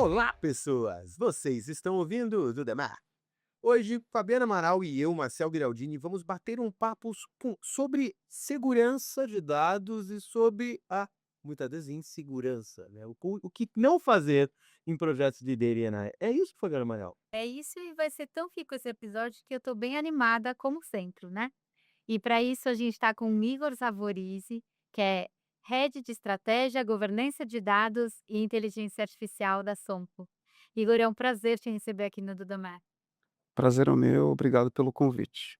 Olá, pessoas! Vocês estão ouvindo o Dudamar? Hoje, Fabiana Amaral e eu, Marcel Giraldini, vamos bater um papo sobre segurança de dados e sobre a, muitas vezes, insegurança, né? O que não fazer em projetos de DNA. É isso, Fabiana Amaral? É isso e vai ser tão rico esse episódio que eu tô bem animada como sempre, né. E para isso a gente está com o Igor Savorisi, que é Head de Estratégia, Governança de Dados e Inteligência Artificial da Sompo. Igor, é um prazer te receber aqui no Dudamar. Prazer é o meu, obrigado pelo convite.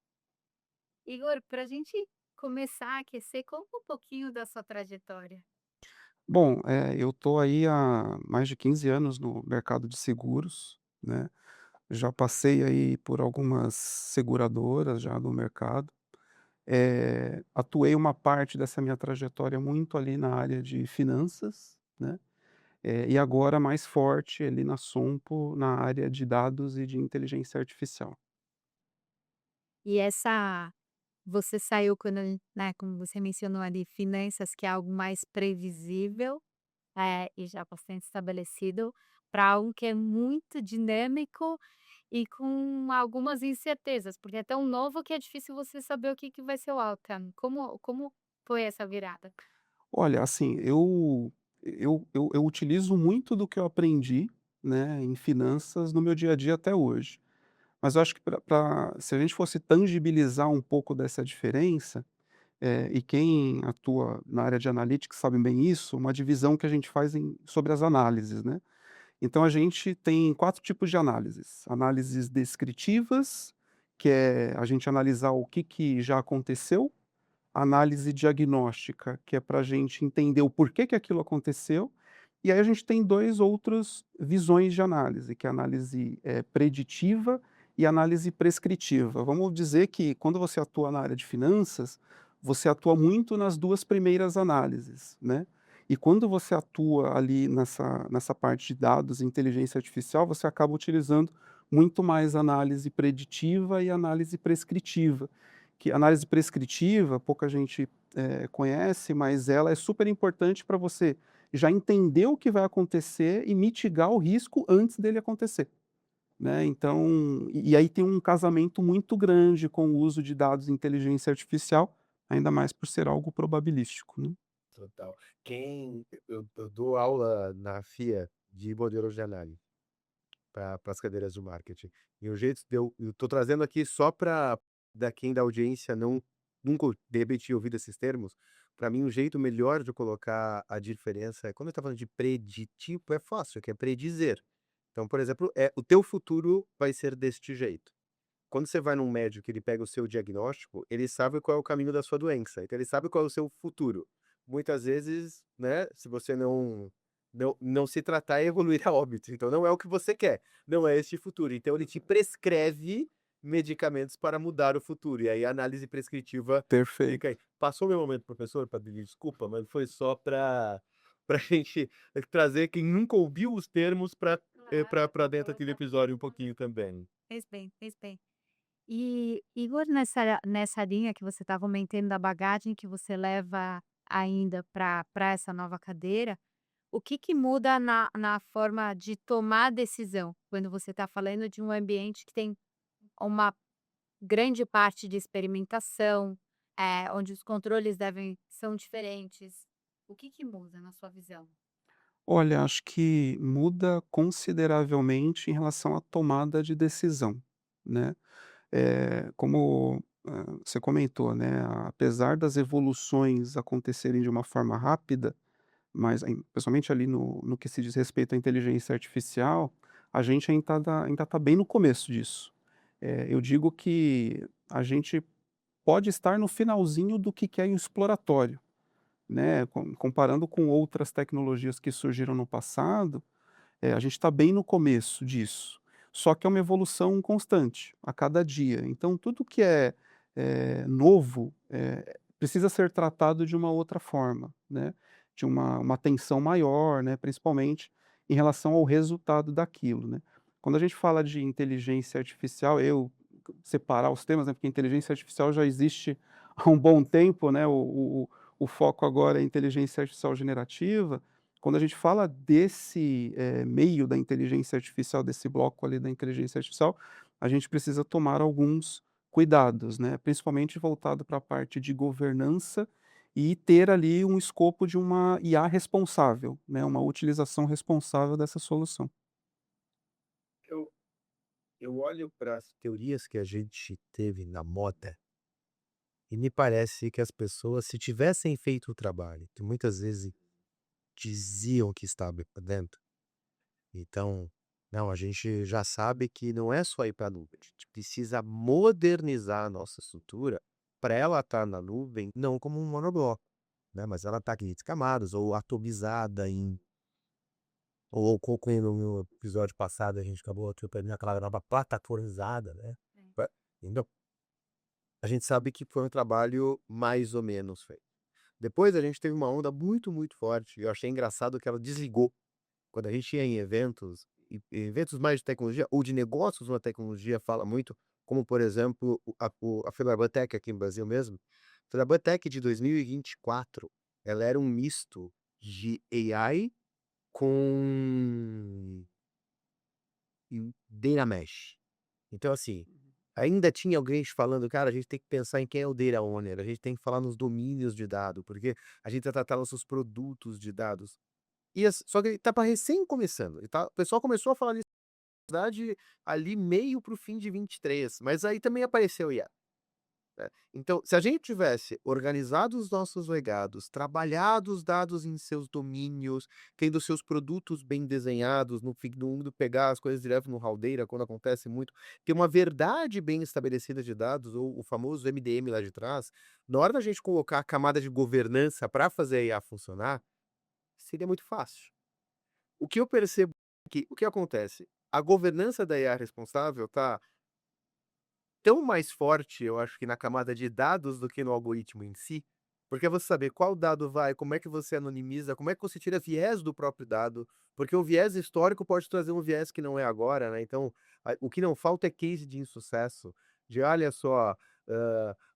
Igor, para a gente começar a aquecer, conta um pouquinho da sua trajetória. Bom, eu tô aí há mais de 15 anos no mercado de seguros, né, já passei aí por algumas seguradoras já no mercado, atuei uma parte dessa minha trajetória muito ali na área de finanças, né, e agora mais forte ali na Sompo, na área de dados e de inteligência artificial. E essa você saiu quando, né, como você mencionou ali, finanças, que é algo mais previsível. E já bastante estabelecido, para algo que é muito dinâmico e com algumas incertezas, porque é tão novo que é difícil você saber o que que vai ser o outcome. Como foi essa virada? Olha, assim, eu utilizo muito do que eu aprendi, né, em finanças no meu dia a dia até hoje. Mas eu acho que se a gente fosse tangibilizar um pouco dessa diferença, e quem atua na área de analytics sabe bem isso, uma divisão que a gente faz sobre as análises, né. Então a gente tem 4 tipos de análises: análises descritivas, que é a gente analisar o que que já aconteceu; análise diagnóstica, que é para a gente entender o porquê que aquilo aconteceu; e aí a gente tem 2 outros visões de análise, que é a análise, preditiva e análise prescritiva. Vamos dizer que quando você atua na área de finanças, você atua muito nas 2 primeiras análises, né. E quando você atua ali nessa parte de dados e inteligência artificial, você acaba utilizando muito mais análise preditiva e análise prescritiva. Que análise prescritiva, pouca gente, conhece, mas ela é super importante para você já entender o que vai acontecer e mitigar o risco antes dele acontecer, né. Então e aí tem um casamento muito grande com o uso de dados de inteligência artificial, ainda mais por ser algo probabilístico, né. Total. Eu dou aula na FIA de modelos de análise para as cadeiras do marketing. E o jeito de eu tô trazendo aqui só para quem da audiência não nunca, de repente, tinha ouvido esses termos. Para mim, o jeito melhor de colocar a diferença é quando eu estava falando de preditivo, é fácil, que é predizer. Então, por exemplo, o teu futuro vai ser deste jeito. Quando você vai num médico que ele pega o seu diagnóstico, ele sabe qual é o caminho da sua doença, então ele sabe qual é o seu futuro. Muitas vezes, né, se você não se tratar, é evoluir a óbito, então não é o que você quer, não é este futuro. Então ele te prescreve medicamentos para mudar o futuro, e aí a análise prescritiva fica Perfeito. aí. Passou meu momento, professor, para pedir desculpa, mas foi só para a gente trazer quem nunca ouviu os termos para Nada, para dentro aqui do episódio um pouquinho também. fez bem, fez bem. E, Igor, nessa linha que você estava comentando da bagagem que você leva ainda para essa nova cadeira, o que que muda na forma de tomar decisão, quando você está falando de um ambiente que tem uma grande parte de experimentação, onde os controles são diferentes. O que que muda na sua visão? Olha, acho que muda consideravelmente em relação à tomada de decisão, né. Como, você comentou, né, apesar das evoluções acontecerem de uma forma rápida, mas principalmente ali no que se diz respeito à inteligência artificial, a gente ainda tá bem no começo disso. Eu digo que a gente pode estar no finalzinho do que é o exploratório, né, comparando com outras tecnologias que surgiram no passado, a gente está bem no começo disso, só que é uma evolução constante, a cada dia. Então tudo que é novo, precisa ser tratado de uma outra forma, né, de uma atenção maior, né, principalmente em relação ao resultado daquilo, né. Quando a gente fala de inteligência artificial, eu separar os temas, né, porque inteligência artificial já existe há um bom tempo, né, o foco agora é inteligência artificial generativa, quando a gente fala desse, meio da inteligência artificial, desse bloco ali da inteligência artificial, a gente precisa tomar alguns cuidados, né, principalmente voltado para a parte de governança e ter ali um escopo de uma IA responsável, né, uma utilização responsável dessa solução. Eu eu olho para as teorias que a gente teve na moda e me parece que as pessoas, se tivessem feito o trabalho, que muitas vezes diziam que estava dentro, então, não, a gente já sabe que não é só ir para a nuvem, a gente precisa modernizar a nossa estrutura para ela estar na nuvem, não como um monobloco, né, mas ela está em camadas ou atomizada em ou como no episódio passado a gente acabou aprendendo aquela nova plataformizada, né. Sim. Pra entendeu? A gente sabe que foi um trabalho mais ou menos feito. Depois a gente teve uma onda muito, muito forte, e eu achei engraçado que ela desligou. Quando a gente ia em eventos, e eventos mais de tecnologia ou de negócios uma tecnologia fala muito, como por exemplo, a Febraban-Tech aqui no Brasil mesmo. A Febraban-Tech de 2024, ela era um misto de AI com data mesh. Então assim, ainda tinha alguém falando: "Cara, a gente tem que pensar em quem é o data owner, a gente tem que falar nos domínios de dado, porque a gente vai tratar nossos produtos de dados". Só que ele estava recém começando, o pessoal começou a falar nisso, na verdade, ali meio para o fim de 23, mas aí também apareceu o IA, né. Então, se a gente tivesse organizado os nossos legados, trabalhado os dados em seus domínios, tendo seus produtos bem desenhados, no indo pegar as coisas direto no Haldeira, quando acontece muito, ter uma verdade bem estabelecida de dados, ou o famoso MDM lá de trás, na hora da gente colocar a camada de governança para fazer a IA funcionar, seria muito fácil. O que eu percebo é que o que acontece? A governança da IA responsável tá tão mais forte, eu acho que na camada de dados do que no algoritmo em si, porque você saber qual dado vai, como é que você anonimiza, como é que você tira viés do próprio dado, porque o viés histórico pode trazer um viés que não é agora, né, então, o que não falta é case de insucesso, de olha só,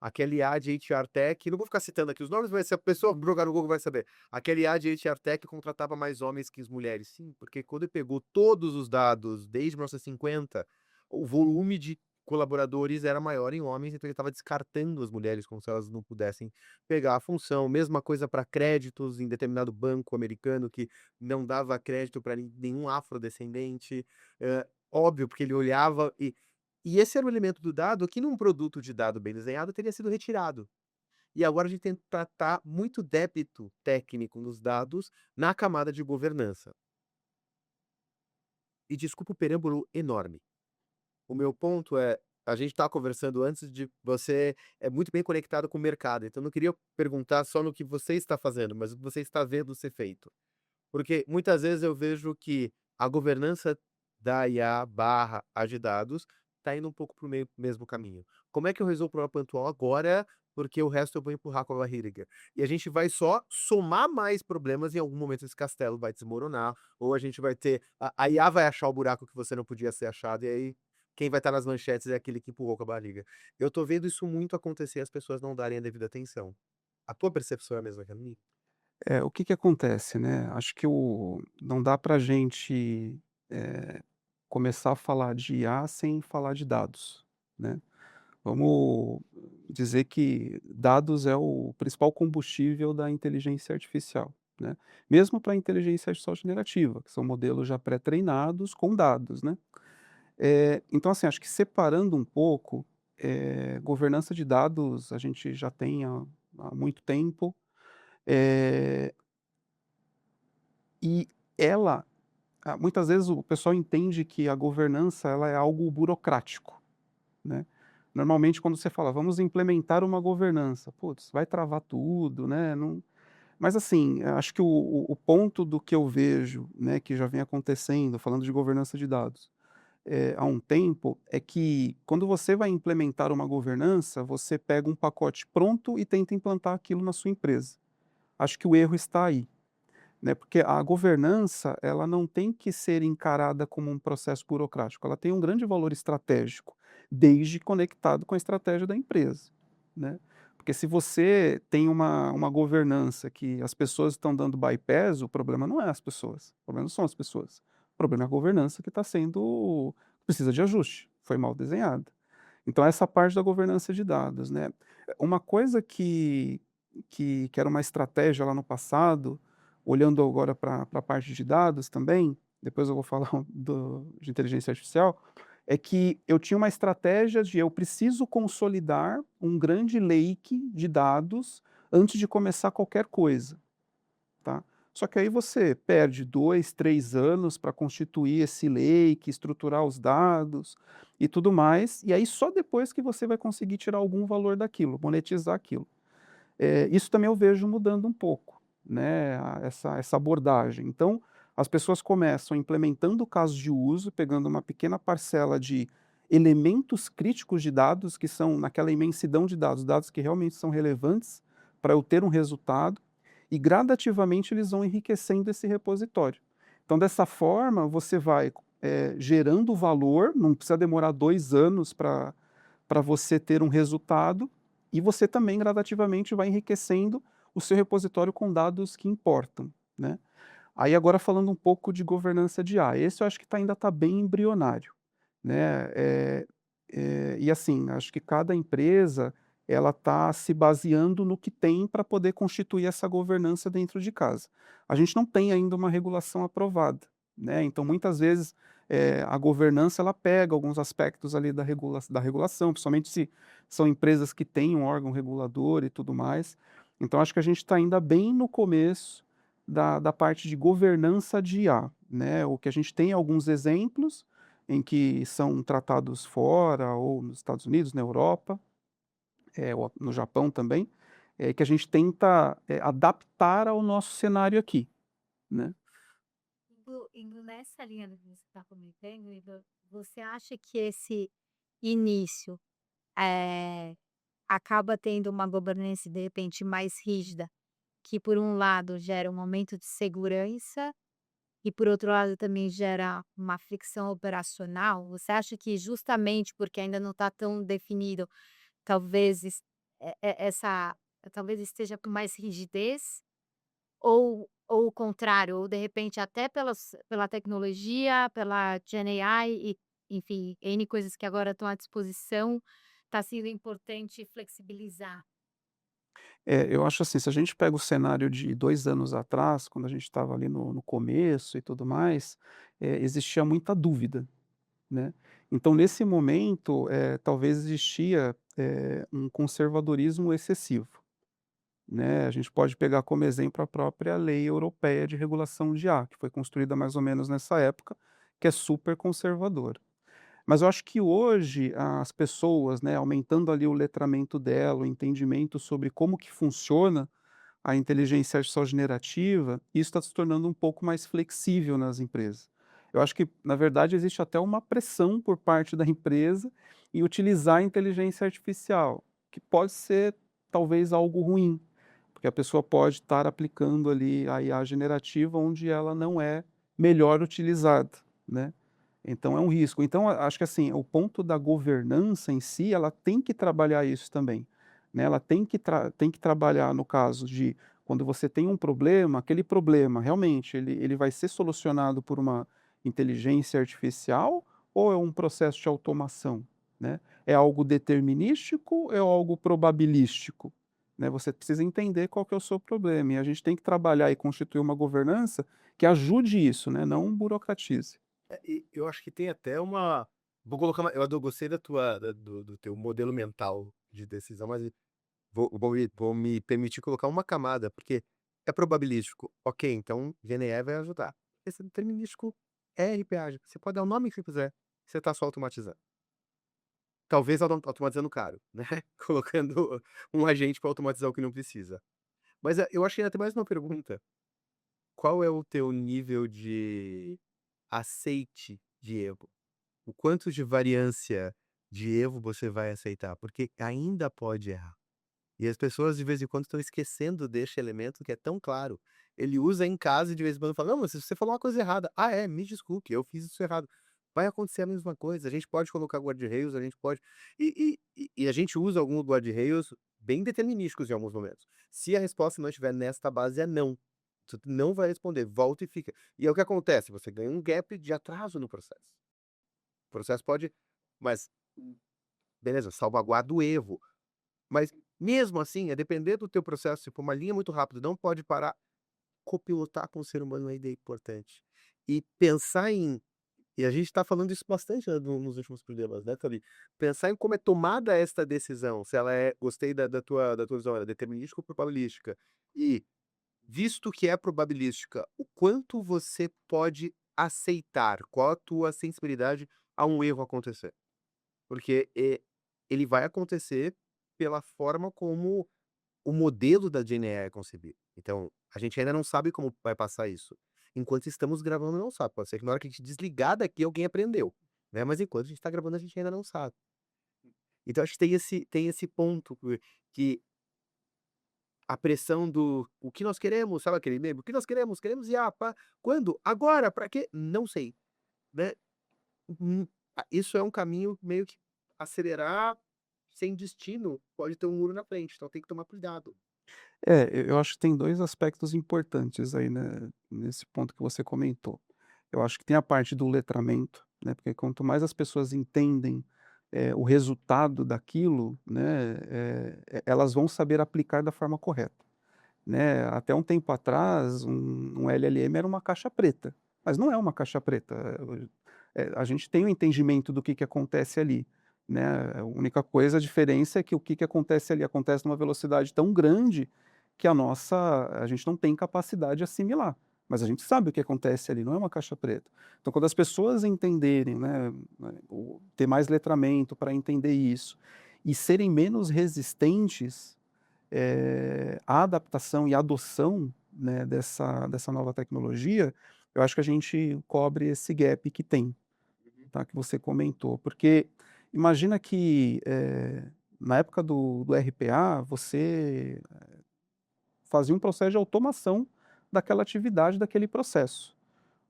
aquele IA de HR Tech, não vou ficar citando aqui os nomes, mas se a pessoa jogar no Google vai saber, aquele IA de HR Tech contratava mais homens que as mulheres. Sim, porque quando ele pegou todos os dados desde 1950, o volume de colaboradores era maior em homens, então ele estava descartando as mulheres como se elas não pudessem pegar a função. Mesma coisa para créditos em determinado banco americano que não dava crédito para nenhum afrodescendente. Óbvio, porque ele olhava e esse era o elemento do dado que num produto de dado bem desenhado teria sido retirado. E agora a gente tem que tratar muito débito técnico nos dados na camada de governança. E desculpa o preâmbulo enorme. O meu ponto é, a gente estava conversando antes de você é muito bem conectado com o mercado, então eu não queria perguntar só no que você está fazendo, mas o que você está vendo ser feito. Porque muitas vezes eu vejo que a governança da IA barra a de dados está indo um pouco para o mesmo caminho. Como é que eu resolvo o problema pontual agora, porque o resto eu vou empurrar com a barriga? E a gente vai só somar mais problemas, e em algum momento esse castelo vai desmoronar, ou a gente vai ter a IA vai achar o buraco que você não podia ser achado, e aí quem vai estar nas manchetes é aquele que empurrou com a barriga. Eu tô vendo isso muito acontecer, as pessoas não darem a devida atenção. A tua percepção é a mesma que a minha? O que que acontece, né, acho que não dá pra gente, começar a falar de IA sem falar de dados, né. Vamos dizer que dados é o principal combustível da inteligência artificial, né. Mesmo para a inteligência artificial generativa, que são modelos já pré-treinados com dados, né. Então, assim, acho que separando um pouco, governança de dados a gente já tem há muito tempo, eh, e ela muitas vezes o pessoal entende que a governança ela é algo burocrático, né. Normalmente quando você fala: "Vamos implementar uma governança", putz, vai travar tudo, né, não mas assim, acho que o ponto do que eu vejo, né, que já vem acontecendo, falando de governança de dados, há um tempo, é que quando você vai implementar uma governança, você pega um pacote pronto e tenta implantar aquilo na sua empresa. Acho que o erro está aí, né, porque a governança, ela não tem que ser encarada como um processo burocrático, ela tem um grande valor estratégico, desde conectado com a estratégia da empresa, né. Porque se você tem uma governança que as pessoas estão dando bypass, o problema não é as pessoas, o problema não são as pessoas. O problema é a governança que está sendo precisa de ajuste, foi mal desenhada. Então essa parte da governança de dados, né. Uma coisa que era uma estratégia lá no passado, olhando agora para a parte de dados também, depois eu vou falar de inteligência artificial, é que eu tinha uma estratégia de eu preciso consolidar um grande lake de dados antes de começar qualquer coisa, tá. Só que aí você perde 2, 3 anos para constituir esse lake, estruturar os dados e tudo mais, e aí só depois que você vai conseguir tirar algum valor daquilo, monetizar aquilo. Isso também eu vejo mudando um pouco, né, essa abordagem. Então, as pessoas começam implementando casos de uso, pegando uma pequena parcela de elementos críticos de dados, que são naquela imensidão de dados, dados que realmente são relevantes para eu ter um resultado, e gradativamente eles vão enriquecendo esse repositório. Então, dessa forma, você vai, gerando valor, não precisa demorar 2 anos para você ter um resultado, e você também gradativamente vai enriquecendo o seu repositório com dados que importam, né. Aí agora falando um pouco de governança de IA, esse eu acho que ainda está bem embrionário, né, e assim, acho que cada empresa, ela está se baseando no que tem para poder constituir essa governança dentro de casa. A gente não tem ainda uma regulação aprovada, né, então muitas vezes, a governança ela pega alguns aspectos ali da regulação, principalmente se são empresas que têm um órgão regulador e tudo mais. Então acho que a gente está ainda bem no começo da parte de governança de IA, né, o que a gente tem é alguns exemplos, em que são tratados fora ou nos Estados Unidos, na Europa, ou no Japão também, que a gente tenta, adaptar ao nosso cenário aqui, né. Indo nessa linha do que você está comentando, Igor, você acha que esse início, eh, acaba tendo uma governança, de repente, mais rígida, que por um lado gera um aumento de segurança e por outro lado também gera uma fricção operacional? Você acha que justamente porque ainda não está tão definido, talvez essa talvez esteja com mais rigidez? Ou o contrário, ou de repente até pela tecnologia, pela GenAI e, enfim, N coisas que agora estão à disposição, está sendo importante flexibilizar. Eu acho assim, se a gente pega o cenário de 2 anos atrás, quando a gente estava ali no começo e tudo mais, existia muita dúvida, né. Então nesse momento, talvez existia, um conservadorismo excessivo. Né, a gente pode pegar como exemplo a própria lei europeia de regulação de IA, que foi construída mais ou menos nessa época, que é super conservadora. Mas eu acho que hoje as pessoas, né, aumentando ali o letramento dela, o entendimento sobre como que funciona a inteligência artificial generativa, isso está se tornando um pouco mais flexível nas empresas. Eu acho que, na verdade, existe até uma pressão por parte da empresa em utilizar a inteligência artificial, que pode ser talvez algo ruim, porque a pessoa pode estar aplicando ali a IA generativa onde ela não é melhor utilizada, né. Então é um risco. Então acho que assim, o ponto da governança em si, ela tem que trabalhar isso também, né, ela tem que trabalhar no caso de quando você tem um problema, aquele problema realmente ele vai ser solucionado por uma inteligência artificial ou é um processo de automação, né? É algo determinístico ou é algo probabilístico? Né, você precisa entender qual que é o seu problema, e a gente tem que trabalhar e constituir uma governança que ajude isso, né, não burocratize. E eu acho que tem até uma vou colocar uma eu gostei da tua do teu modelo mental de decisão, mas vou me permitir colocar uma camada, porque é probabilístico, ok, então GNE vai ajudar. Esse determinístico é RPA, você pode dar o nome que você quiser, você está só automatizando. Talvez automatizando caro, né, colocando um agente para automatizar o que não precisa. Mas, eu acho que ainda tem mais uma pergunta, qual é o teu nível de aceite de erro? O quanto de variância de erro você vai aceitar? Porque ainda pode errar. E as pessoas de vez em quando estão esquecendo deste elemento que é tão claro. Ele usa em casa e de vez em quando fala: "Não, mas você falou uma coisa errada". "Ah, é? Me desculpe, eu fiz isso errado". Vai acontecer a mesma coisa, a gente pode colocar guarda-rails, a gente pode e a gente usa algum guarda-rails bem determinísticos em alguns momentos. Se a resposta não estiver nesta base, é não. Você não vai responder, volta e fica. E é o que acontece, você ganha um gap de atraso no processo. O processo pode, mas beleza, salvaguarda o erro, mas mesmo assim, a depender do teu processo, se for uma linha muito rápida, não pode parar. Copilotar com o ser humano ainda é importante. E pensar em e a gente está falando isso bastante, né, nos últimos programas, né, Thalia? Pensar em como é tomada esta decisão, se ela é gostei da tua visão, ela é determinística ou probabilística. E, visto que é probabilística, o quanto você pode aceitar? Qual a tua sensibilidade a um erro acontecer? Porque, ele vai acontecer pela forma como o modelo da GNR é concebido. Então, a gente ainda não sabe como vai passar isso. Enquanto estamos gravando, não sabe. Pode ser que na hora que a gente desligar daqui, alguém aprendeu, né, mas enquanto a gente tá gravando, a gente ainda não sabe. Então acho que tem esse ponto que a pressão do "o que nós queremos", sabe aquele meme? "O que nós queremos? Queremos IA, pá. Quando? Agora, pra quê? Não sei", né. Isso é um caminho meio que acelerar sem destino, pode ter um muro na frente, então tem que tomar cuidado. Eu acho que tem 2 aspectos importantes aí, né, nesse ponto que você comentou. Eu acho que tem a parte do letramento, né, porque quanto mais as pessoas entendem, o resultado daquilo, né, elas vão saber aplicar da forma correta, né. Até um tempo atrás, um LLM era uma caixa preta, mas não é uma caixa preta, a gente tem o entendimento do que acontece ali, né, a única coisa, a diferença é que o que acontece ali acontece numa velocidade tão grande que a gente não tem capacidade de assimilar, mas a gente sabe o que acontece ali, não é uma caixa preta. Então quando as pessoas entenderem, né, ter mais letramento para entender isso, e serem menos resistentes, à adaptação e adoção, né, dessa nova tecnologia, eu acho que a gente cobre esse gap que tem, tá, que você comentou. Porque imagina que, na época do RPA, você fazia um processo de automação daquela atividade, daquele processo.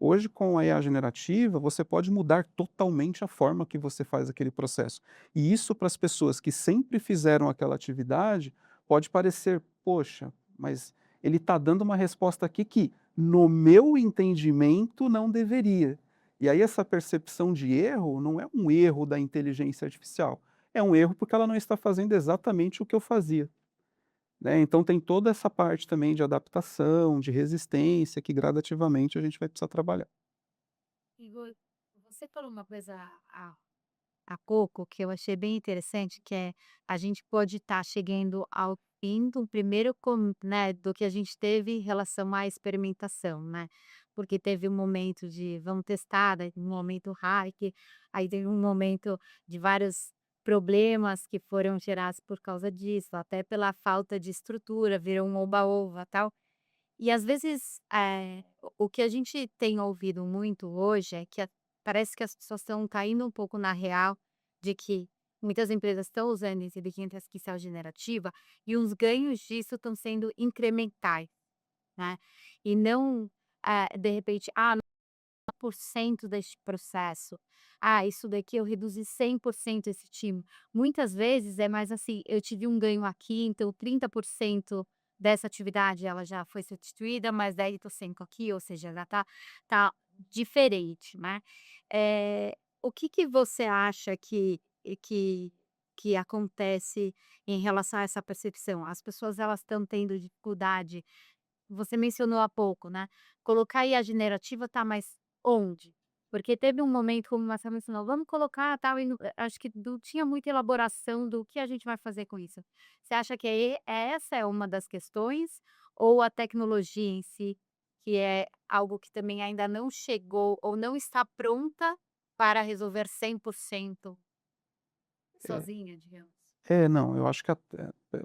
Hoje, com a IA generativa, você pode mudar totalmente a forma que você faz aquele processo. E isso, para as pessoas que sempre fizeram aquela atividade, pode parecer: "Poxa, mas ele está dando uma resposta aqui que, no meu entendimento, não deveria". E aí essa percepção de erro não é um erro da inteligência artificial, é um erro porque ela não está fazendo exatamente o que eu fazia, né. Então tem toda essa parte também de adaptação, de resistência, que gradativamente a gente vai precisar trabalhar. Igor, você falou uma coisa há pouco que eu achei bem interessante, que é a gente pode estar chegando ao fim do primeiro né, do que a gente teve em relação à experimentação, né? Porque teve um momento de vamos testar, daí um momento hype, aí teve um momento de vários problemas que foram gerados por causa disso, até pela falta de estrutura, virou um oba-oba, tal. E às vezes, o que a gente tem ouvido muito hoje é que parece que as pessoas estão caindo um pouco na real de que muitas empresas estão usando inteligência artificial generativa e os ganhos disso estão sendo incrementais, né. E não, de repente, 1% deste processo. Isso daqui eu reduzi 100% esse time. Muitas vezes é mais assim, eu tive um ganho aqui, então 30% dessa atividade ela já foi substituída, mas 10% aqui, ou seja, já tá diferente, né. O que que você acha que acontece em relação a essa percepção? As pessoas elas estão tendo dificuldade, você mencionou há pouco, né, colocar IA generativa tá, mas onde? Porque teve um momento, como o Marcelo mencionou, vamos colocar tal e acho que não tinha muita elaboração do que a gente vai fazer com isso. Você acha que essa é uma das questões ou a tecnologia em si, que é algo que também ainda não chegou ou não está pronta para resolver 100% É. sozinha, digamos? Não, eu acho que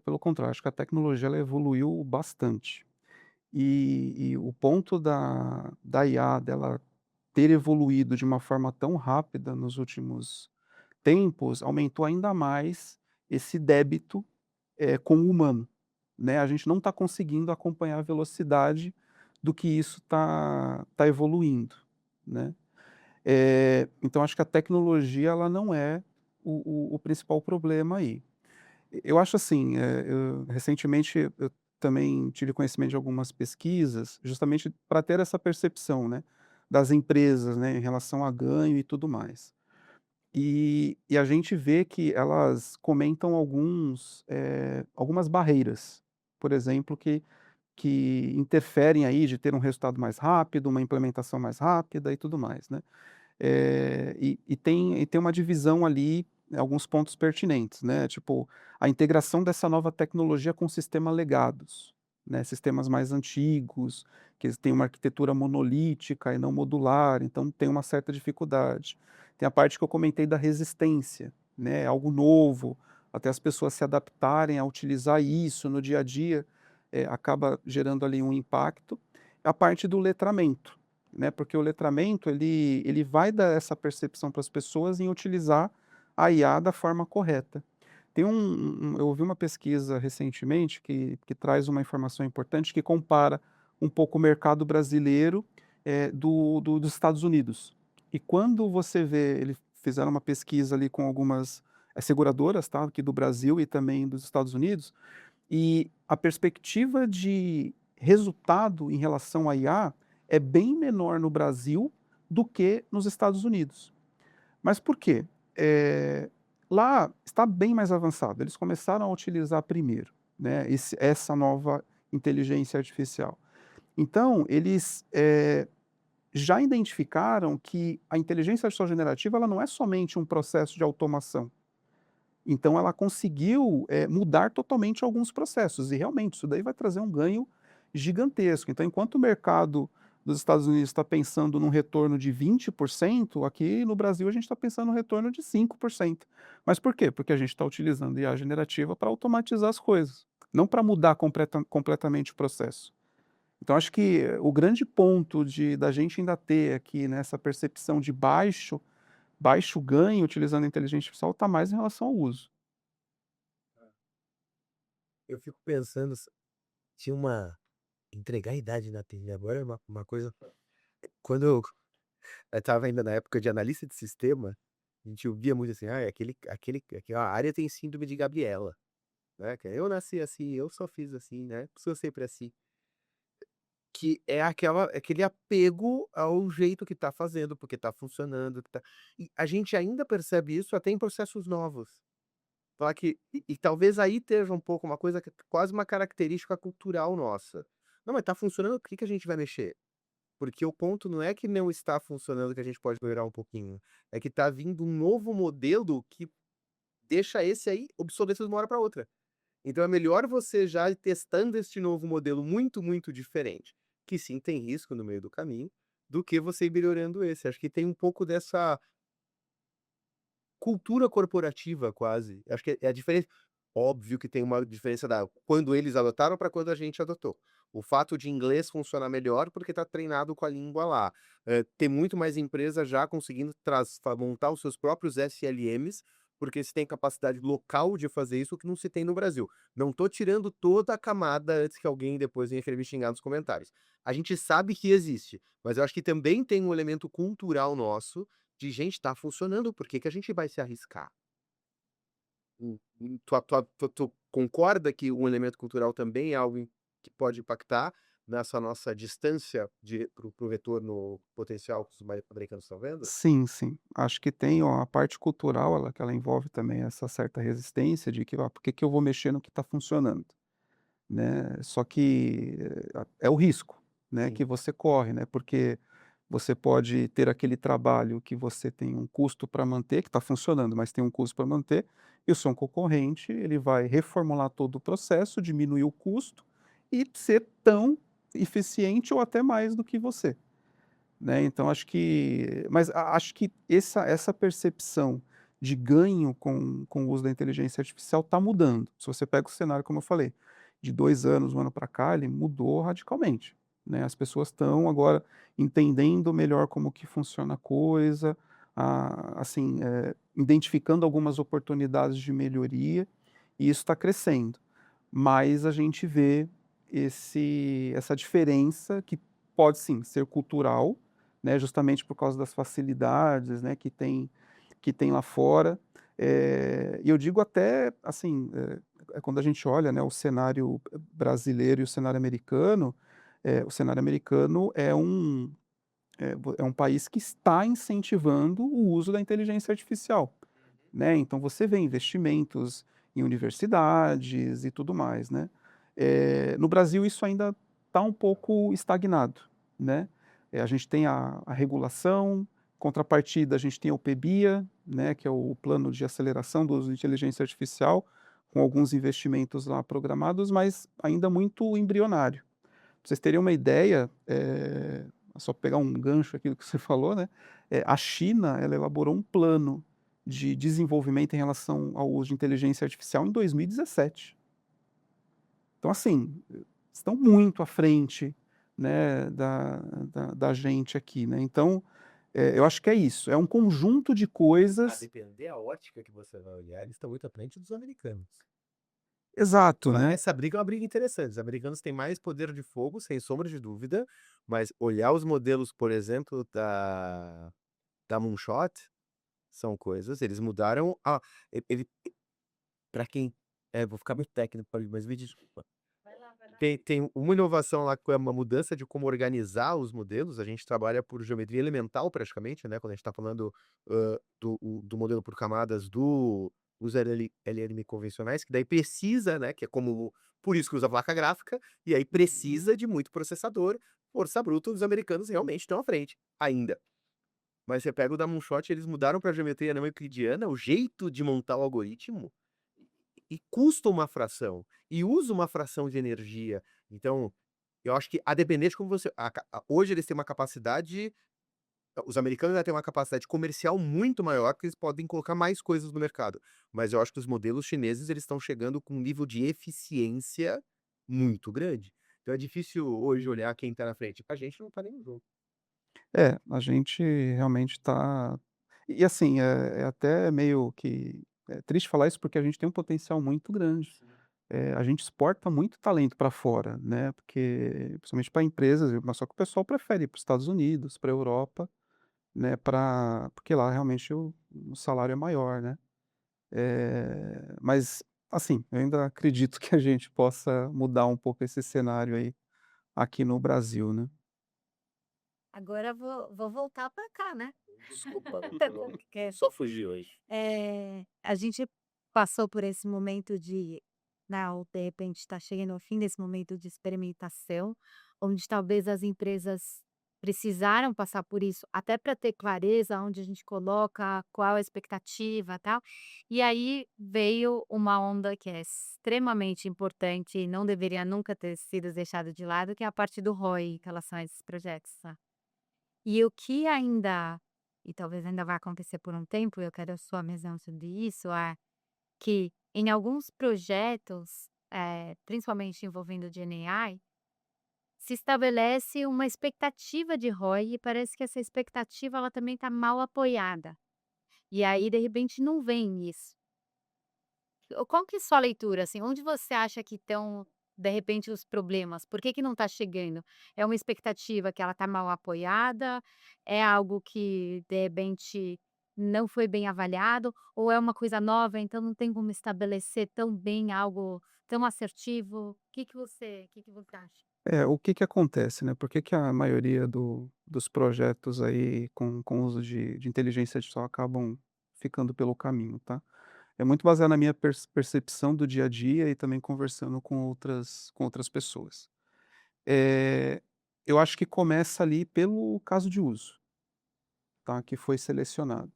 pelo contrário, acho que a tecnologia ela evoluiu bastante. E o ponto da IA, dela ter evoluído de uma forma tão rápida nos últimos tempos, aumentou ainda mais esse débito, com o humano, né. A gente não está conseguindo acompanhar a velocidade do que isso tá evoluindo, né. Então acho que a tecnologia ela não é o principal problema aí. Eu acho assim, recentemente eu também tive conhecimento de algumas pesquisas, justamente para ter essa percepção, né, das empresas, né, em relação a ganho e tudo mais. E a gente vê que elas comentam algumas barreiras, por exemplo, que interferem aí de ter um resultado mais rápido, uma implementação mais rápida e tudo mais, né. E tem uma divisão ali, alguns pontos pertinentes, né, tipo, a integração dessa nova tecnologia com o sistema legados, né, sistemas mais antigos, que eles têm uma arquitetura monolítica e não modular, então tem uma certa dificuldade. Tem a parte que eu comentei da resistência, né, algo novo, até as pessoas se adaptarem a utilizar isso no dia a dia, acaba gerando ali um impacto. A parte do letramento, né, porque o letramento ele vai dar essa percepção para as pessoas em utilizar a IA da forma correta. Eu ouvi uma pesquisa recentemente que traz uma informação importante que compara um pouco o mercado brasileiro, dos Estados Unidos. E quando você vê eles fizeram uma pesquisa ali com algumas, seguradoras, tá, aqui do Brasil e também dos Estados Unidos, e a perspectiva de resultado em relação à IA é bem menor no Brasil do que nos Estados Unidos. Mas por quê? Lá está bem mais avançado, eles começaram a utilizar primeiro, né, essa nova inteligência artificial. Então eles, já identificaram que a inteligência artificial generativa ela não é somente um processo de automação, então ela conseguiu, mudar totalmente alguns processos e realmente isso daí vai trazer um ganho gigantesco. Então enquanto o mercado dos Estados Unidos está pensando num retorno de 20%, aqui no Brasil a gente está pensando num retorno de 5%. Mas por quê? Porque a gente está utilizando IA generativa para automatizar as coisas, não para mudar completamente o processo. Então acho que o grande ponto da gente ainda ter aqui, nessa percepção de baixo ganho utilizando a inteligência artificial está mais em relação ao uso. Eu fico pensando tinha uma entregar a idade na TV agora é uma coisa quando eu estava ainda na época de analista de sistema, a gente ouvia muito assim: "Ah, aquela área tem síndrome de Gabriela", né, que eu nasci assim, eu só fiz assim, né, sou sempre assim. Que é aquele apego ao jeito que tá fazendo, porque tá funcionando, que tá e a gente ainda percebe isso até em processos novos. Falar que talvez aí esteja um pouco uma coisa que é quase uma característica cultural nossa. "Não, mas tá funcionando, por que que a gente vai mexer?" Porque o ponto não é que não está funcionando que a gente pode melhorar um pouquinho, é que tá vindo um novo modelo que deixa esse aí obsoleto de uma hora para outra. Então é melhor você já ir testando este novo modelo muito, muito diferente, que sim tem risco no meio do caminho, do que você ir melhorando esse. Acho que tem um pouco dessa cultura corporativa quase. Acho que é a diferença óbvio que tem uma diferença da quando eles adotaram para quando a gente adotou. O fato de inglês funcionar melhor porque está treinado com a língua lá. Tem muito mais empresa já conseguindo montar os seus próprios SLMs, porque se tem capacidade local de fazer isso que não se tem no Brasil. Não tô tirando toda a camada antes que alguém depois venha querer me xingar nos comentários. A gente sabe que existe, mas eu acho que também tem um elemento cultural nosso de: "Gente, tá funcionando, por que que a gente vai se arriscar?" Tu concorda que um elemento cultural também é algo que pode impactar nessa nossa distância para o retorno potencial que os americanos estão vendo? Sim, sim. Acho que tem, ó, a parte cultural, que ela envolve também essa certa resistência de que: por que que eu vou mexer no que está funcionando?", né. Só que, é o risco, né, Sim. que você corre, né, porque você pode ter aquele trabalho que você tem um custo para manter, que está funcionando, mas tem um custo para manter, e o seu concorrente, ele vai reformular todo o processo, diminuir o custo e ser tão eficiente ou até mais do que você. Né, então acho que essa percepção de ganho com o uso da inteligência artificial está mudando. Se você pega o cenário, como eu falei, de 2 anos, 1 ano para cá, ele mudou radicalmente, né. As pessoas estão agora entendendo melhor como que funciona a coisa, assim, identificando algumas oportunidades de melhoria, e isso está crescendo. Mas a gente vê essa diferença que pode sim ser cultural, né, justamente por causa das facilidades, né, que tem lá fora, E eu digo até, assim, quando a gente olha, né, o cenário brasileiro e o cenário americano é um país que está incentivando o uso da inteligência artificial, né, então você vê investimentos em universidades e tudo mais, né. No Brasil isso ainda está um pouco estagnado, né. A gente tem a regulação, contrapartida a gente tem o PBIA, né, que é o Plano de Aceleração do Uso de Inteligência Artificial, com alguns investimentos lá programados, mas ainda muito embrionário. Pra vocês terem uma ideia, só pegar um gancho aqui do que você falou, né, a China, ela elaborou um plano de desenvolvimento em relação ao uso de inteligência artificial em 2017. Então, assim, estão muito à frente, né, da gente aqui, né. Então, eu acho que é isso, é um conjunto de A coisas. depender a ótica que você vai olhar, eles estão muito à frente dos americanos. Exato, Agora, né. essa briga é uma briga interessante. Os americanos têm mais poder de fogo, sem sombra de dúvida, mas olhar os modelos, por exemplo, da Moonshot, são coisas, eles mudaram a ele para quem vou ficar muito técnico, mas me desculpa. Vai lá, vai lá. Tem uma inovação lá que é uma mudança de como organizar os modelos, a gente trabalha por geometria elemental praticamente, né, quando a gente está falando, do modelo por camadas dos LLM convencionais, que daí precisa, né, que é como por isso que usa placa gráfica, e aí precisa de muito processador, força bruta, os americanos realmente estão à frente, ainda. Mas você pega o da Moonshot, eles mudaram para geometria não euclidiana, o jeito de montar o algoritmo, e custa uma fração, e usa uma fração de energia. Então, eu acho que a depender de como você hoje eles têm uma capacidade, os americanos ainda têm uma capacidade comercial muito maior, porque eles podem colocar mais coisas no mercado. Mas eu acho que os modelos chineses, eles estão chegando com um nível de eficiência muito grande. Então é difícil hoje olhar quem tá na frente. A gente não tá nem no jogo. A gente realmente está e assim, é até meio que é triste falar isso, porque a gente tem um potencial muito grande. Sim. A gente exporta muito talento para fora, né, porque principalmente para empresas, mas só que o pessoal prefere ir para os Estados Unidos, pra Europa, né, porque lá realmente o salário é maior, né. Mas, assim, eu ainda acredito que a gente possa mudar um pouco esse cenário aí, aqui no Brasil, né. Agora vou voltar para cá, né. Desculpa, Porque, só fugir hoje. a gente passou por esse momento de, né, ou de repente está chegando ao fim desse momento de experimentação, onde talvez as empresas precisaram passar por isso, até para ter clareza onde a gente coloca, qual a expectativa, tal. E aí veio uma onda que é extremamente importante e não deveria nunca ter sido deixado de lado, que é a parte do ROI em relação a esses projetos, tá. E o que ainda e talvez ainda vai acontecer por um tempo, eu quero a sua visão sobre isso, é que em alguns projetos, principalmente envolvendo GenAI, se estabelece uma expectativa de ROI e parece que essa expectativa ela também está mal apoiada. E aí, de repente, não vem isso. Qual que é a sua leitura, assim, onde você acha que estão, de repente, os problemas? Por que que não está chegando? É uma expectativa que ela está mal apoiada? É algo que, de repente, não foi bem avaliado? Ou é uma coisa nova, então não tem como estabelecer tão bem algo tão assertivo? O que que você acha? O que que acontece, né, por que que a maioria dos projetos aí com uso de inteligência artificial acabam ficando pelo caminho, tá? É muito baseado na minha percepção do dia a dia e também conversando com outras pessoas. Eh, eu acho que começa ali pelo caso de uso, tá, que foi selecionado.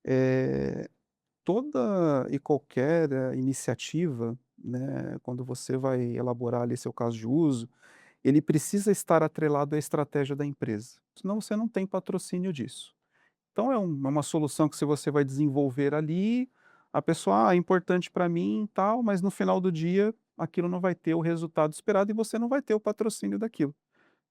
Eh, toda e qualquer, iniciativa, né, quando você vai elaborar ali seu caso de uso, ele precisa estar atrelado à estratégia da empresa, senão você não tem patrocínio disso. Então é uma solução que se você vai desenvolver ali, a pessoa: "Ah, é importante para mim e tal", mas no final do dia aquilo não vai ter o resultado esperado e você não vai ter o patrocínio daquilo,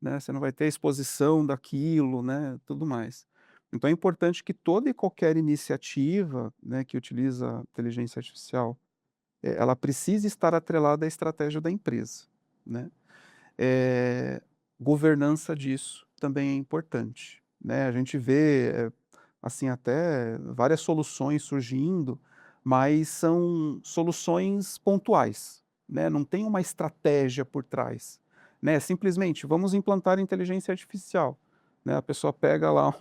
né, você não vai ter a exposição daquilo, né, tudo mais. Então é importante que toda e qualquer iniciativa, né, que utiliza inteligência artificial, ela precise estar atrelada à estratégia da empresa, né. Eh, governança disso também é importante, né, a gente vê, assim, até várias soluções surgindo, mas são soluções pontuais, né, não tem uma estratégia por trás, né, simplesmente vamos implantar inteligência artificial, né, a pessoa pega lá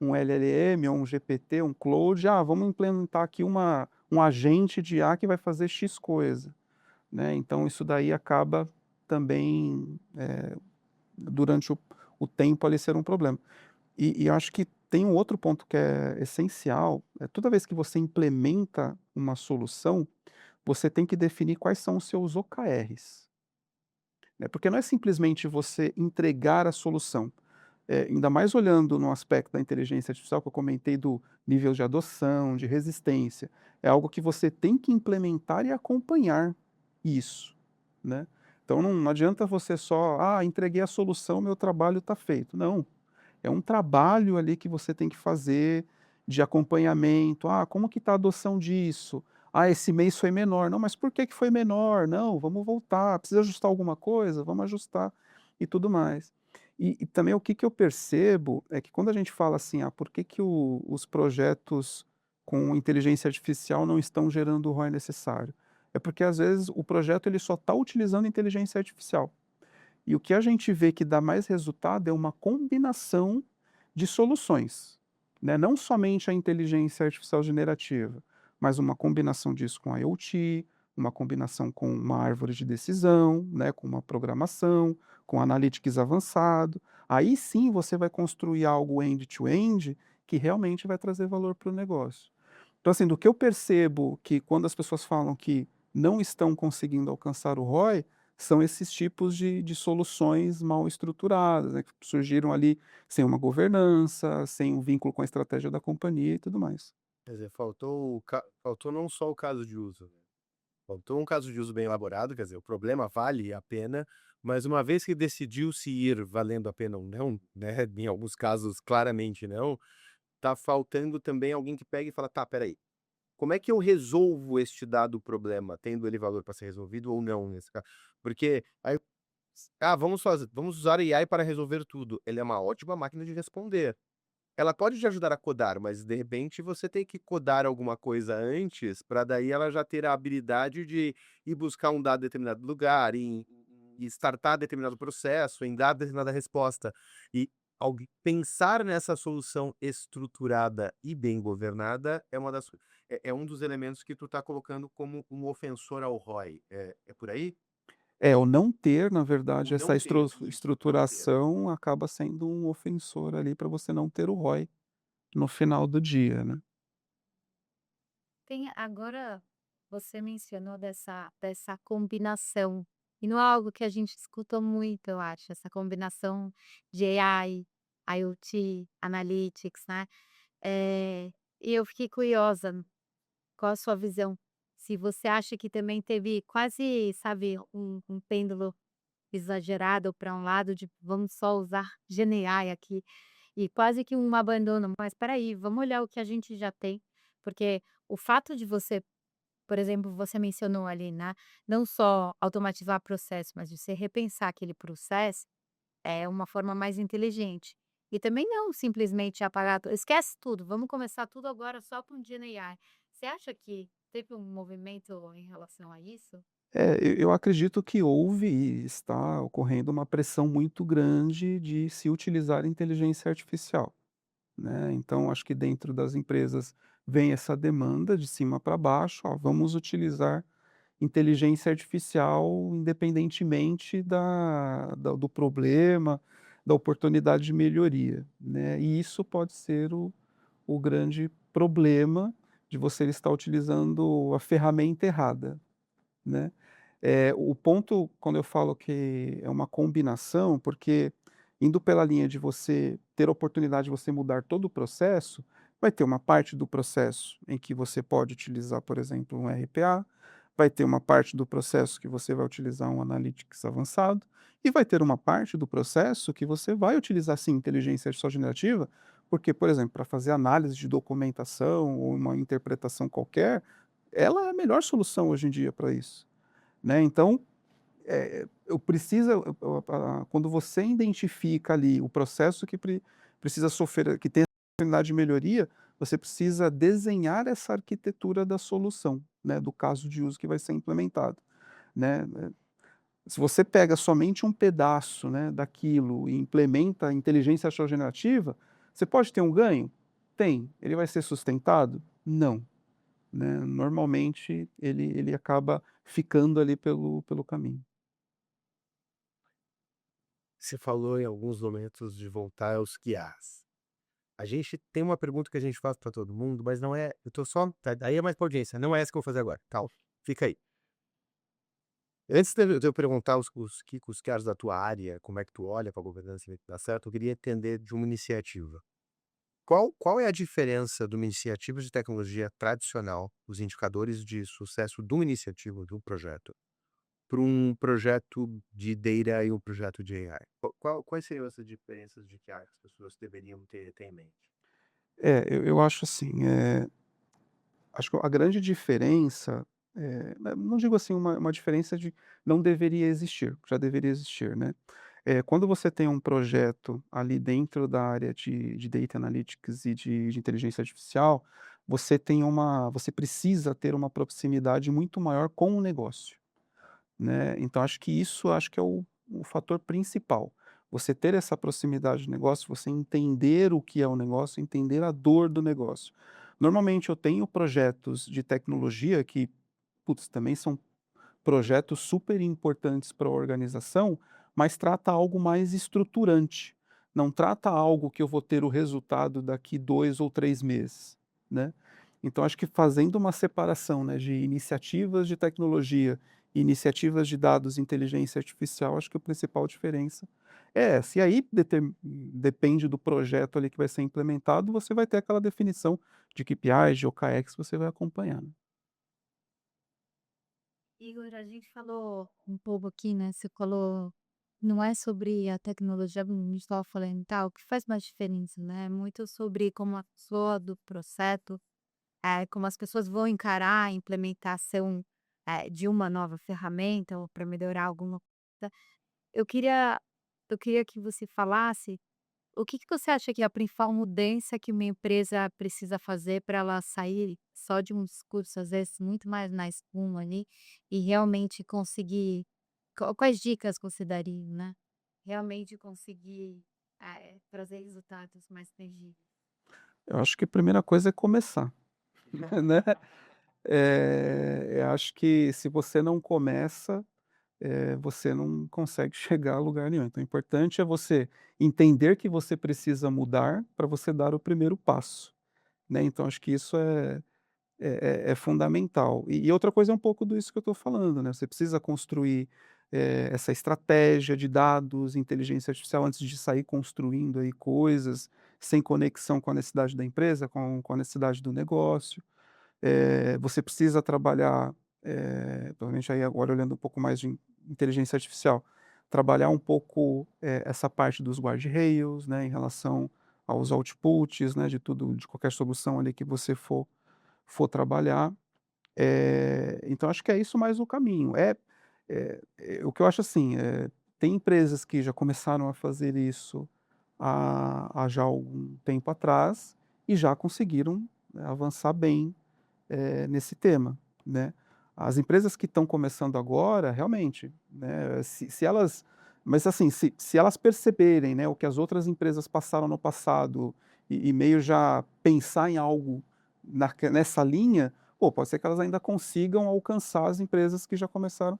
um LLM ou um GPT, um Claude, vamos implementar aqui um agente de IA que vai fazer X coisa, né, então isso daí acaba também, durante o tempo ali ser um problema. E eu acho que tem um outro ponto que é essencial, toda vez que você implementa uma solução, você tem que definir quais são os seus OKRs, né, porque não é simplesmente você entregar a solução, ainda mais olhando no aspecto da inteligência artificial que eu comentei do nível de adoção, de resistência, é algo que você tem que implementar e acompanhar isso, né. Então não adianta você só: entreguei a solução, meu trabalho está feito", não. É um trabalho ali que você tem que fazer de acompanhamento. Como que está a adoção disso? Esse mês foi menor. Não, mas por que que foi menor? Não, vamos voltar. Precisa ajustar alguma coisa? Vamos ajustar e tudo mais. E também o que que eu percebo é que quando a gente fala assim, por que que os projetos com inteligência artificial não estão gerando o ROI necessário? É porque às vezes o projeto ele só está utilizando inteligência artificial. E o que a gente vê que dá mais resultado é uma combinação de soluções, né, não somente a inteligência artificial generativa, mas uma combinação disso com IoT, uma combinação com uma árvore de decisão, né, com uma programação, com analytics avançado. Aí sim você vai construir algo end-to-end que realmente vai trazer valor para o negócio. Então, assim, do que eu percebo que quando as pessoas falam que não estão conseguindo alcançar o ROI, são esses tipos de soluções mal estruturadas, né, que surgiram ali sem uma governança, sem um vínculo com a estratégia da companhia e tudo mais. Quer dizer, faltou não só o caso de uso, né, faltou um caso de uso bem elaborado, quer dizer, o problema vale a pena, mas uma vez que decidiu-se ir valendo a pena ou não, né, em alguns casos claramente não, tá faltando também alguém que pega e fala: "Tá, espera aí, como é que eu resolvo este dado problema, tendo ele valor para ser resolvido ou não nesse caso?" Porque aí, vamos usar a AI para resolver tudo. Ele é uma ótima máquina de responder. Ela pode te ajudar a codar, mas de repente você tem que codar alguma coisa antes, para daí ela já ter a habilidade de ir buscar um dado em determinado lugar, em startar determinado processo, em dar determinada resposta. E pensar nessa solução estruturada e bem governada é um dos elementos que tu está colocando como um ofensor ao ROI. É por aí? O não ter, na O verdade, essa não ter, isso, não ter. estruturação acaba sendo um ofensor ali para você não ter o ROI no final do dia, né. Tem agora você mencionou dessa combinação, e não é algo que a gente escuta muito, eu acho, essa combinação de AI, IoT, Analytics, né. Eh, e eu fiquei curiosa, qual a sua visão? Se você acha que também teve quase, sabe, um pêndulo exagerado para um lado de vamos só usar GenAI aqui, e quase que um abandono, mas espera aí, vamos olhar o que a gente já tem, porque o fato de você, por exemplo, você mencionou ali, né, não só automatizar processo, mas você repensar aquele processo, é uma forma mais inteligente. E também não simplesmente apagar esquece tudo, vamos começar tudo agora só com GenAI. Você acha que teve um movimento em relação a isso? Eu acredito que houve e está ocorrendo uma pressão muito grande de se utilizar inteligência artificial, né. Então acho que dentro das empresas vem essa demanda de cima para baixo: vamos utilizar inteligência artificial independentemente do problema, da oportunidade de melhoria, né. E isso pode ser o grande problema de você estar utilizando a ferramenta errada, né. O ponto quando eu falo que é uma combinação, porque indo pela linha de você ter a oportunidade de você mudar todo o processo, vai ter uma parte do processo em que você pode utilizar, por exemplo, um RPA, vai ter uma parte do processo que você vai utilizar um analytics avançado, e vai ter uma parte do processo que você vai utilizar sim inteligência artificial generativa, porque, por exemplo, para fazer análise de documentação ou uma interpretação qualquer, ela é a melhor solução hoje em dia para isso. Né, então, eu preciso quando você identifica ali o processo que precisa sofrer que tem oportunidade de melhoria, você precisa desenhar essa arquitetura da solução, né, do caso de uso que vai ser implementado, né. Se você pega somente um pedaço, né, daquilo e implementa a inteligência artificial generativa, você pode ter um ganho? Tem. Ele vai ser sustentado? Não, né. Normalmente ele acaba ficando ali pelo caminho. Você falou em alguns momentos de voltar aos QAs. A gente tem uma pergunta que a gente faz para todo mundo, mas não é, eu tô só, aí é mais pra audiência, não é essa que eu vou fazer agora, calma, fica aí. Antes de eu perguntar os QAs da tua área, como é que tu olha para a governança e ver que dá certo, eu queria entender de uma iniciativa. Qual é a diferença de uma iniciativa de tecnologia tradicional, os indicadores de sucesso de uma iniciativa, de um projeto, para um projeto de data e um projeto de AI? Quais seriam essas diferenças de que as pessoas deveriam ter em mente? Eu acho assim, acho que a grande diferença, não digo assim uma diferença de não deveria existir, já deveria existir, né. Quando você tem um projeto ali dentro da área de Data Analytics e de inteligência artificial, você precisa ter uma proximidade muito maior com o negócio, né. Então acho que é o fator principal. Você ter essa proximidade do negócio, você entender o que é o negócio, entender a dor do negócio. Normalmente eu tenho projetos de tecnologia que, putz, também são projetos super importantes para a organização, mas trata algo mais estruturante. Não trata algo que eu vou ter o resultado daqui 2 ou 3 meses, né. Então acho que fazendo uma separação, né, de iniciativas de tecnologia e iniciativas de dados e inteligência artificial, acho que a principal diferença é essa. E aí depende do projeto ali que vai ser implementado, você vai ter aquela definição de KPIs, de OKRs que você vai acompanhando. Igor, a gente falou um pouco aqui, né, você falou, não é sobre a tecnologia, a gente estava falando e tal, o que faz mais diferença, né, é muito sobre como a pessoa do processo, como as pessoas vão encarar a implementação, de uma nova ferramenta ou para melhorar alguma coisa. Eu queria eu queria que você falasse o que que você acha que é a principal mudança que uma empresa precisa fazer para ela sair só de um discurso, às vezes, muito mais na espuma ali, e realmente conseguir quais dicas você daria, né? Realmente conseguir, trazer resultados mais tangíveis. Eu acho que a primeira coisa é começar, né. Eu acho que se você não começa, você não consegue chegar a lugar nenhum. Então o importante é você entender que você precisa mudar para você dar o primeiro passo, né. Então acho que isso é fundamental. E outra coisa é um pouco disso que eu estou falando, né, você precisa construir, essa estratégia de dados, inteligência artificial antes de sair construindo aí coisas sem conexão com a necessidade da empresa, com a necessidade do negócio. Você precisa trabalhar, provavelmente aí agora olhando um pouco mais de inteligência artificial, trabalhar um pouco, essa parte dos guardrails, né, em relação aos outputs, né, de tudo, de qualquer solução ali que você for trabalhar. Então acho que é isso mais o caminho. O que eu acho assim, tem empresas que já começaram a fazer isso há já algum tempo atrás e já conseguiram, né, avançar bem nesse tema, né. As empresas que estão começando agora, realmente, né, se elas, mas assim, se elas perceberem, né, o que as outras empresas passaram no passado e meio já pensar em algo nessa linha, pô, pode ser que elas ainda consigam alcançar as empresas que já começaram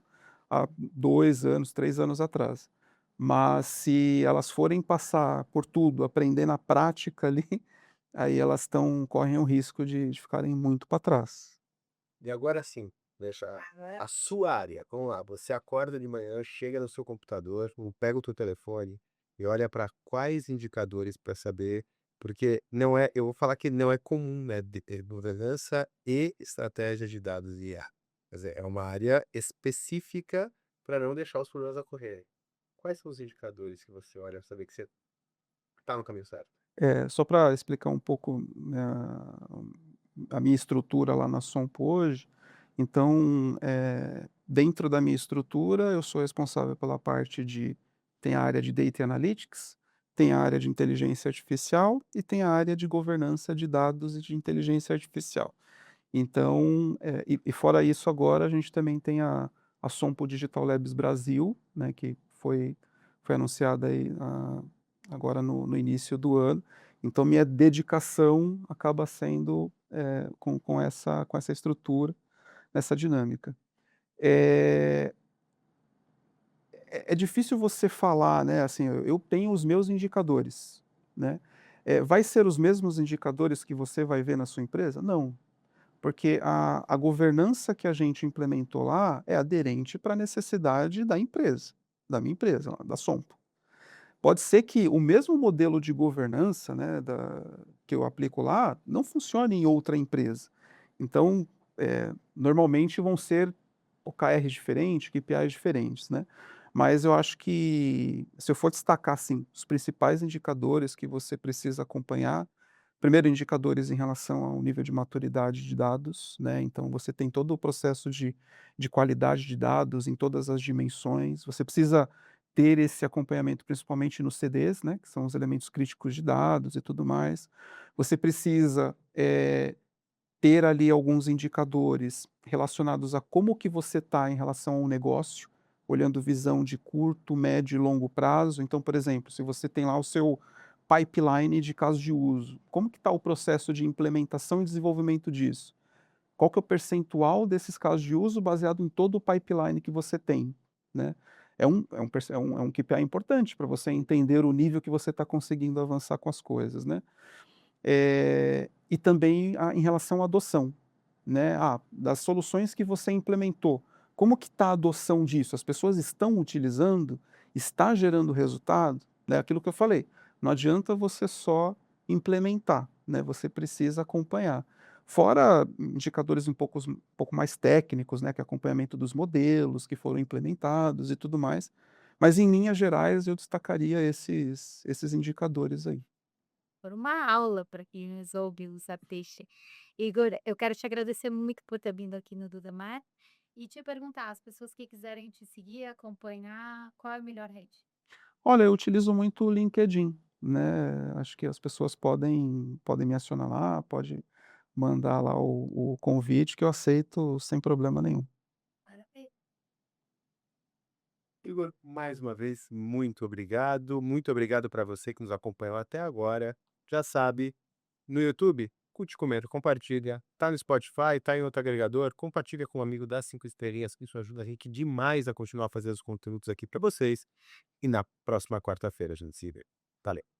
há 2 anos, 3 anos atrás. Mas se elas forem passar por tudo, aprender na prática ali, aí elas correm o risco de ficarem muito para trás. E agora sim, deixa a sua área, vamos lá, você acorda de manhã, chega no seu computador, ou pega o teu telefone e olha para quais indicadores para saber, porque não é, eu vou falar que não é comum, né, governança e estratégia de dados e IA. Quer dizer, é uma área específica para não deixar os problemas ocorrerem. Quais são os indicadores que você olha para saber que você está no caminho certo? Só para explicar um pouco, né, a minha estrutura lá na Sompo hoje, então, dentro da minha estrutura, eu sou responsável pela parte de tem a área de Data Analytics, tem a área de inteligência artificial e tem a área de governança de dados e de inteligência artificial. Então, e fora isso agora a gente também tem a Sompo Digital Labs Brasil, né, que foi anunciada aí, agora no início do ano. Então minha dedicação acaba sendo, com essa estrutura, nessa dinâmica. Eh, é difícil você falar, né, assim, eu tenho os meus indicadores, né. Vai ser os mesmos indicadores que você vai ver na sua empresa? Não. Porque a governança que a gente implementou lá é aderente para a necessidade da empresa, da minha empresa lá, da Sompo. Pode ser que o mesmo modelo de governança, né, que eu aplico lá, não funcione em outra empresa. Então, normalmente vão ser OKRs diferentes, KPIs diferentes, né. Mas eu acho que, se eu for destacar, assim, os principais indicadores que você precisa acompanhar. Primeiro, indicadores em relação ao nível de maturidade de dados, né, então você tem todo o processo de qualidade de dados em todas as dimensões, você precisa ter esse acompanhamento principalmente nos CDs, né, que são os elementos críticos de dados e tudo mais. Você precisa, ter ali alguns indicadores relacionados a como que você está em relação ao negócio, olhando visão de curto, médio e longo prazo. Então, por exemplo, se você tem lá o seu pipeline de casos de uso, como que está o processo de implementação e desenvolvimento disso? Qual que é o percentual desses casos de uso baseado em todo o pipeline que você tem, né? É um KPI importante para você entender o nível que você está conseguindo avançar com as coisas, né? E também em relação à adoção, né, das soluções que você implementou, como que está a adoção disso? As pessoas estão utilizando? Está gerando resultado? Né, aquilo que eu falei, não adianta você só implementar, né, você precisa acompanhar. Fora indicadores um pouco mais técnicos, né, que é acompanhamento dos modelos que foram implementados e tudo mais, mas em linhas gerais eu destacaria esses indicadores aí. Por uma aula para quem resolve usar peixe. Igor, eu quero te agradecer muito por ter vindo aqui no Dudamar e te perguntar, as pessoas que quiserem te seguir, acompanhar, qual é a melhor rede? Olha, eu utilizo muito o LinkedIn, né, acho que as pessoas podem me acionar lá, pode mandar lá o convite que eu aceito sem problema nenhum. Maravilha. Igor, mais uma vez, muito obrigado para você que nos acompanhou até agora. Já sabe, no YouTube, curte, comenta, compartilha. Tá no Spotify, tá em outro agregador, compartilha com um amigo, dá 5 estrelinhas, isso ajuda a gente demais a continuar fazendo os conteúdos aqui para vocês. E na próxima quarta-feira a gente se vê. Valeu.